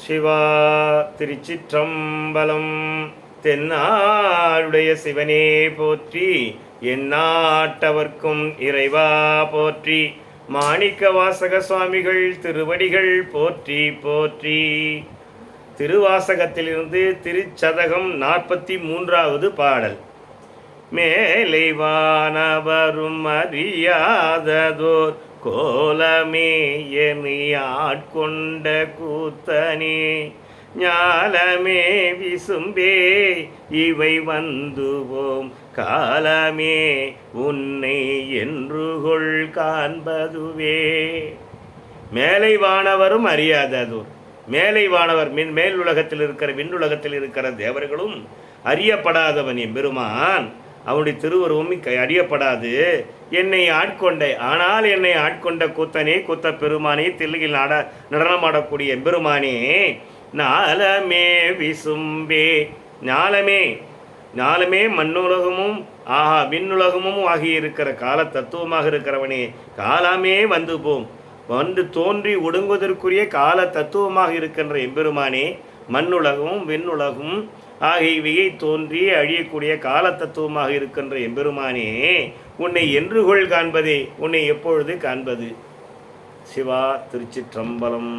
சிவா திருச்சிற்றம்பலம். தென்னாடுடைய சிவனே போற்றி, எந்நாட்டவர்க்கும் இறைவா போற்றி. மாணிக்க வாசக சுவாமிகள் திருவடிகள் போற்றி போற்றி. திருவாசகத்திலிருந்து திருச்சதகம் 43வது பாடல். மேலை வானவரும் அறியாததோர் கோலமே என்னை ஆட்கொண்ட கூத்தனே, ஞாலமே விசும்பே இவை வந்துவோம் காலமே உன்னை என்றுகொள் காண்பதுவே. மேலை வானவரும் அறியாததோர், மேலை வானவர் மேல் உலகத்தில் இருக்கிற விண்ணுலகத்தில் இருக்கிற தேவர்களும் அறியப்படாதவன் எம்பெருமான். அவனுடைய திருவுருவம் அறியப்படாது. என்னை ஆட்கொண்ட, ஆனால் என்னை ஆட்கொண்ட கூத்தனே, கூத்த பெருமானே, தில்லையில் நடனமாடக்கூடிய எம்பெருமானே, ஞாலமே விசும்பே, ஞாலமே ஞாலமே மண்ணுலகமும் விண்ணுலகமும் ஆகியிருக்கிற கால தத்துவமாக இருக்கிறவனே, காலமே வந்து போம், வந்து தோன்றி ஒடுங்குவதற்குரிய கால தத்துவமாக இருக்கின்ற எம்பெருமானே, மண்ணுலகமும் விண்ணுலகும் ஆகியவையை தோன்றி அழியக்கூடிய கால தத்துவமாக இருக்கின்ற எம்பெருமானே, உன்னை என்றுகொள் காண்பதே, உன்னை எப்பொழுது காண்பது. சிவா திருச்சிற்றம்பலம்.